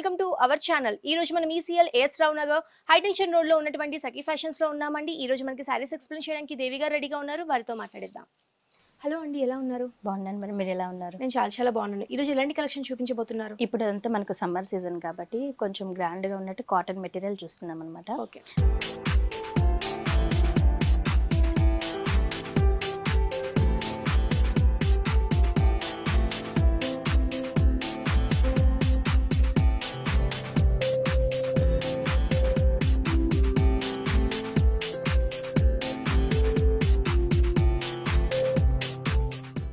Welcome to our channel. ఈ రోజు మనం ఈసీఎల్ ఏఎస్ రావు నగర్ హై టెన్షన్ రోడ్ లో ఉన్నటువంటి సఖీ ఫ్యాషన్స్ లో ఉన్నామండి. ఈ రోజు మనకి సారీస్ ఎక్స్ప్లెయిన్ చేయడానికి దేవి గారు రెడీగా ఉన్నారు. వారితో మాట్లాడేద్దాం. హలో అండి, ఎలా ఉన్నారు? బాగున్నాను మరి, మీరు ఎలా ఉన్నారు? నేను చాలా బాగున్నాను. ఈ రోజు ఎలాంటి కలెక్షన్ చూపించబోతున్నారు? ఇప్పుడు అంతా మనకు సమ్మర్ సీజన్ కాబట్టి కొంచెం గ్రాండ్ గా ఉన్నట్టు కాటన్ మెటీరియల్ చూస్తున్నాం అనమాట. ఓకే,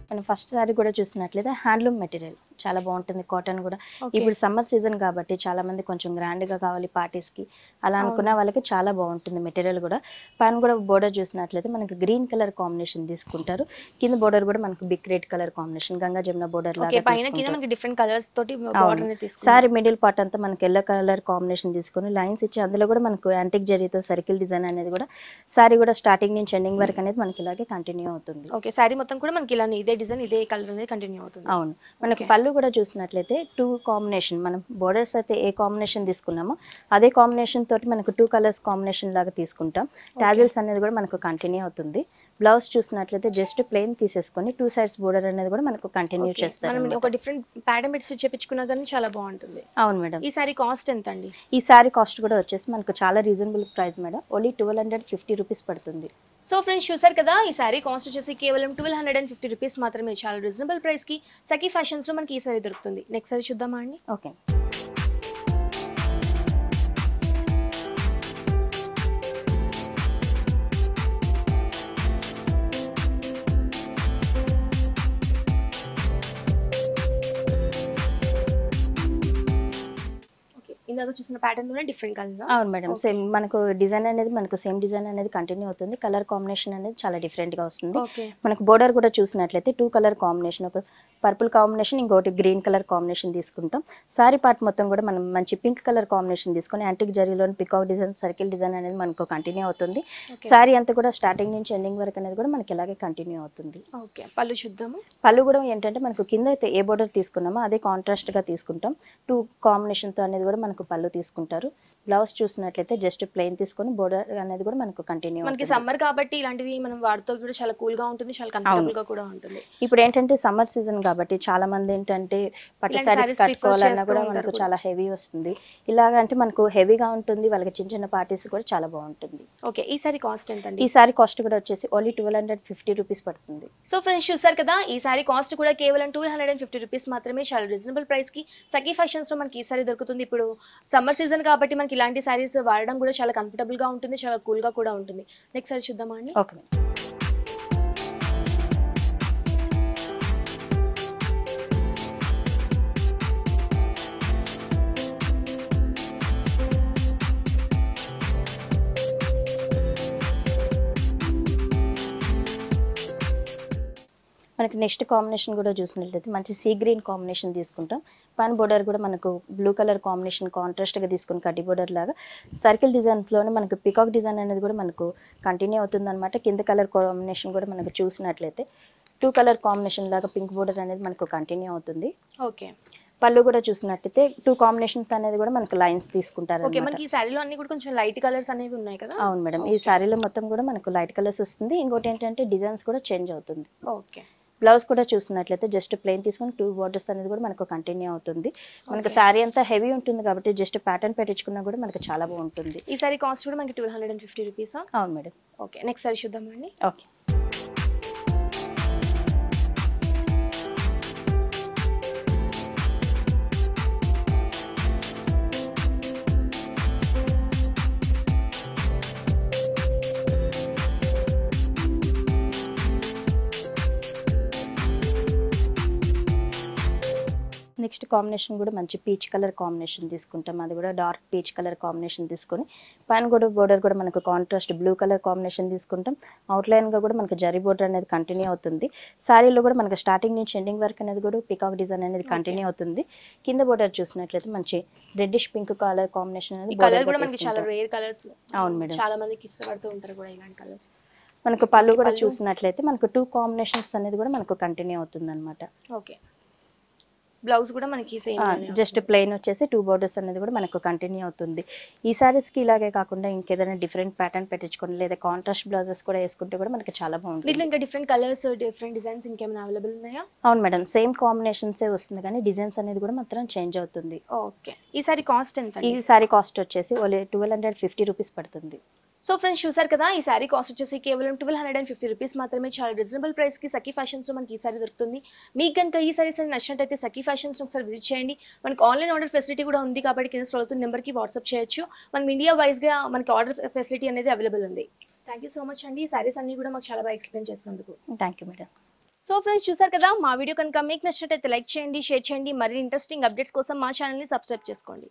మనం ఫస్ట్ సారీ కూడా చూసినట్లయితే హ్యాండ్లూమ్ మెటీరియల్ చాలా బాగుంటుంది. కాటన్ కూడా ఇప్పుడు సమ్మర్ సీజన్ కాబట్టి చాలా మంది కొంచెం గ్రాండ్ గా కావాలి పార్టీస్ కి అలా అనుకున్న వాళ్ళకి చాలా బాగుంటుంది మెటీరియల్ కూడా. పైన కూడా బోర్డర్ చూసినట్లయితే మనకి గ్రీన్ కలర్ కాంబినేషన్ తీసుకుంటారు. కింద బోర్డర్ కూడా మనకు big red colour combination Ganga Jamuna border లాగా పైన కింద మనకి డిఫరెంట్ కలర్స్ తోటి బోర్డర్ ని తీసుకుంటారు. సారీ మిడిల్ పార్ట్ అంతా మనకి ఎల్లో కలర్ కాంబినేషన్ తీసుకొని లైన్స్ ఇచ్చి అందులో కూడా మనకు యాంటిక్ జరీతో సర్కిల్ డిజైన్ అనేది కూడా సారీ కూడా స్టార్టింగ్ నుంచి ఎండింగ్ వరకు అనేది మనకి ఇలాగే కంటిన్యూ అవుతుంది. ఓకే, సారీ మొత్తం కూడా మనకి ఇలా ఇదే డిజైన్ ఇదే కలర్ అనేది కంటిన్యూ అవుతుంది. అవును, మనకి పళ్ళు కూడా చూసినట్లయితే టూ కాంబినేషన్, మనం బోర్డర్స్ అయితే ఏ కాంబినేషన్ తీసుకున్నామో అదే కాంబినేషన్ తోటి మనకు టూ కలర్స్ కాంబినేషన్ లాగా తీసుకుంటాం. టాజిల్స్ అనేది కూడా మనకు కంటిన్యూ అవుతుంది. బ్లౌజ్ చూసినట్లయితే జస్ట్ ప్లెయిన్ తీసేసుకొని టూ సైడ్స్ బోర్డర్ అనేది కూడా మనకు కంటిన్యూ చేస్తాం. మనం ఒక డిఫరెంట్ ప్యాటర్న్ పెట్టి చేపించుకున్నా కానీ చాలా బాగుంటుంది. అవును మేడం. ఈ సారీ కాస్ట్ ఎంత అండి? ఈ సారీ కాస్ట్ కూడా వచ్చేసి మనకు చాలా reasonable price madam, only 1250 rupees పడుతుంది. సో ఫ్రెండ్స్ చూసారు కదా, ఈ సారీ కాస్ట్ వచ్చేసి కేవలం 1250 రూపీస్ మాత్రమే. చాలా రీజనబుల్ ప్రైస్ కి సఖీ ఫ్యాషన్స్ లో మనకి ఈ సారీ దొరుకుతుంది. నెక్స్ట్ సారీ చూద్దామా అండి? ఓకే, ఇందాక చూసిన ప్యాటర్న్ లోనే డిఫరెంట్ కలర్. అవును మేడం, సేమ్ మనకు డిజైన్ అనేది మనకు సేమ్ డిజైన్ అనేది కంటిన్యూ అవుతుంది. కలర్ కాంబినేషన్ అనేది చాలా డిఫరెంట్ గా వస్తుంది. మనకు బోర్డర్ కూడా చూసినట్లయితే టూ కలర్ కాంబినేషన్, ఒక పర్పుల్ కాంబినేషన్ ఇంకోటి గ్రీన్ కలర్ కాంబినేషన్ తీసుకుంటాం. సారీ పార్ట్ మొత్తం కూడా మనం మంచి పింక్ కలర్ కాంబినేషన్ తీసుకొని యాంటిక్ జరీలోని పికాక్ డిజైన్ సర్కిల్ డిజైన్ అనేది మనకు కంటిన్యూ అవుతుంది. సారీ అంతా కూడా స్టార్టింగ్ నుంచి ఎండింగ్ వరకు అనేది కూడా మనకి ఇలాగే కంటిన్యూ అవుతుంది. ఓకే, పళ్ళు చూద్దాము. పళ్ళు కూడా ఏంటంటే మనకు కింద అయితే ఏ బోర్డర్ తీసుకున్నామో అదే కాంట్రాస్ట్ గా తీసుకుంటాం. టూ కాంబినేషన్ తో అనేది కూడా మనకు పళ్ళు తీసుకుంటారు. బ్లౌజ్ చూసినట్లయితే జస్ట్ ప్లెయిన్ తీసుకొని బోర్డర్ అనేది కూడా మనకు కంటిన్యూ. మనకి సమ్మర్ కాబట్టి ఇలాంటివి మనం వాడుతూ కూడా చాలా కూల్ గా ఉంటుంది, చాలా కంఫర్టబుల్ గా కూడా ఉంటుంది. ఇప్పుడు ఏంటంటే సమ్మర్ సీజన్ కాబట్టి చాలా మంది ఏంటంటే పట్టు సారీస్ కట్టుకోవాలన్నా కూడా మనకు చాలా హెవీ వస్తుంది. ఇలాగ అంటే మనకు హెవీగా ఉంటుంది, వాళ్ళకి చిన్న చిన్న పార్టీస్ కూడా చాలా బాగుంటుంది. ఓకే, ఈ సారీ కాస్ట్ ఎంత అండి? ఈ సారీ కాస్ట్ కూడా వచ్చేసి ఓన్లీ 1250 రూపీస్ పడుతుంది. సో ఫ్రెండ్స్ చూసారు కదా, ఈ సారీ కాస్ట్ కూడా కేవలం 250 రూపీస్ మాత్రమే. చాలా రీజనబుల్ ప్రైస్ కి సఖీ ఫ్యాషన్స్ లో మనకి ఈ సారీ దొరుకుతుంది. ఇప్పుడు సమ్మర్ సీజన్ కాబట్టి మనకి ఇలాంటి సారీస్ వాడడం కూడా చాలా కంఫర్టబుల్ గా ఉంటుంది, చాలా కూల్ గా కూడా ఉంటుంది. నెక్స్ట్ సారీ చూద్దామా అండి? ఓకే, మనకి నెక్స్ట్ కాంబినేషన్ కూడా చూసినట్లయితే మంచి సీ గ్రీన్ కాంబినేషన్ తీసుకుంటాం. పైన బోర్డర్ కూడా మనకు బ్లూ కలర్ కాంబినేషన్ కాంట్రాస్ట్ గా తీసుకుని కడ్డీ బోర్డర్ లాగా సర్కిల్ డిజైన్స్ లోనే మనకు పికాక్ డిజైన్ అనేది కూడా మనకు కంటిన్యూ అవుతుంది అనమాట. కింద కలర్ కాంబినేషన్ కూడా మనకు చూసినట్లయితే టూ కలర్ కాంబినేషన్ లాగా పింక్ బోర్డర్ అనేది మనకు కంటిన్యూ అవుతుంది. ఓకే, పళ్ళు కూడా చూసినట్టయితే టూ కాంబినేషన్స్ అనేది కూడా మనకు లైన్స్ తీసుకుంటారు. ఓకే, మనకి ఈ సారీలో అన్ని కూడా కొంచెం లైట్ కలర్స్ అనేవి ఉన్నాయి కదా? అవును మేడం, ఈ సారీలో మొత్తం కూడా మనకు లైట్ కలర్స్ వస్తుంది. ఇంకోటి ఏంటంటే డిజైన్స్ కూడా చేంజ్ అవుతుంది. ఓకే, బ్లౌజ్ కూడా చూసినట్లయితే జస్ట్ ప్లెయిన్ తీసుకొని టూ బోర్డర్స్ అనేది కూడా మనకు కంటిన్యూ అవుతుంది. మనకు సారీ అంతా హెవీ ఉంటుంది కాబట్టి జస్ట్ ప్యాటర్న్ పెట్టించుకున్నా కూడా మనకు చాలా బాగుంటుంది. ఈ సారీ కాస్ట్ కూడా మనకి 1250 రూపీస్. అవును మేడం. ఓకే, నెక్స్ట్ సారీ చూద్దామండి. ఓకే, నెక్స్ట్ కాంబినేషన్ కూడా మంచి పీచ్ కలర్ కాంబినేషన్ తీసుకుంటాం. అది కూడా డార్క్ పీచ్ కలర్ కాంబినేషన్ తీసుకొని పైన కూడా బోర్డర్ కూడా మనకు కాంట్రాస్ట్ బ్లూ కలర్ కాంబినేషన్ తీసుకుంటాం. అవుట్లైన్ గా కూడా మనకు జరీ బోర్డర్ అనేది కంటిన్యూ అవుతుంది. సారీలో కూడా మనకు స్టార్టింగ్ నుంచి ఎండింగ్ వరకు అనేది కూడా పికాక్ డిజైన్ అనేది కంటిన్యూ అవుతుంది. కింద బోర్డర్ చూసినట్లయితే మంచి రెడ్డిష్ పింక్ కలర్ కాంబినేషన్ అనేది కలర్ కూడా మనకి చాలా రేర్ కలర్స్. అవును మేడం, చాలా మందికి ఇష్టపడుతూ ఉంటారు కూడా ఇలాంటి కలర్స్. మనకు పళ్ళు కూడా చూసినట్లయితే మనకు టూ కాంబినేషన్స్ అనేది కూడా మనకు కంటిన్యూ అవుతుంది అనమాట. ఓకే, బ్లౌజ్ కూడా మనకి సేమ్ జస్ట్ ప్లెయిన్ వచ్చేసి 2 బోర్డర్స్ అనేది కూడా మనకు కంటిన్యూ అవుతుంది. ఈ సారీస్ కి ఇలాగే కాకుండా ఇంకేదైనా డిఫరెంట్ ప్యాటర్న్ పెట్టించుకోండి లేదా కాంట్రాస్ట్ బ్లౌజెస్ కూడా వేసుకుంటే కూడా మనకి చాలా బాగుంటుంది. దీంట్లో ఇంకా డిఫరెంట్ కలర్స్ డిఫరెంట్ డిజైన్స్ ఇంకేమైనా అవైలబుల్ ఉన్నాయా? అవును మేడం, సేమ్ కాంబినేషన్సే వస్తుంది కానీ డిజైన్స్ అనేది కూడా మాత్రం చేంజ్ అవుతుంది. ఓకే, ఈ సారీ కాస్ట్ ఎంత? ఈ సారీ కాస్ట్ వచ్చేసి ఓన్లీ 1250 రూపీస్ పడుతుంది. సో ఫ్రెండ్స్ చూసారు కదా, ఈ సారీ కాస్ట్ వచ్చేసి కేవలం 1250 రూపీస్ మాత్రమే. చాలా రీజనబుల్ ప్రైస్ కి సఖీ ఫ్యాషన్స్ లో మనకి ఈ సారీ దొరుకుతుంది. మీకు కనుక ఈ సారీస్ అని నచ్చినట్టయితే సఖీ ఫ్యాషన్స్ ఒకసారి విజిట్ చేయండి. మనకి ఆన్లైన్ ఆర్డర్ ఫెసిలిటీ కూడా ఉంది కాబట్టి కింద స్క్రోల్ అవుతున్న నెంబర్కి వాట్సాప్ చేయొచ్చు. మనం ఇండియా వైజ్ గా మనకి ఆర్డర్ ఫెసిలిటీ అనేది అవైలబుల్ ఉంది. థ్యాంక్ యూ సో మచ్ అండి, ఈ సారీస్ అన్ని కూడా మాకు చాలా బాగా ఎక్స్ప్లెయిన్ చేసినందుకు. Thank you madam. So friends చూసారు కదా, మా వీడియో కనుక మీకు నచ్చినట్టయితే లైక్ చేయండి, షేర్ చేయండి. మరిన్ని ఇంట్రెస్టింగ్ అప్డేట్స్ కోసం మా ఛానల్ని సబ్స్క్రైబ్ చేసుకోండి.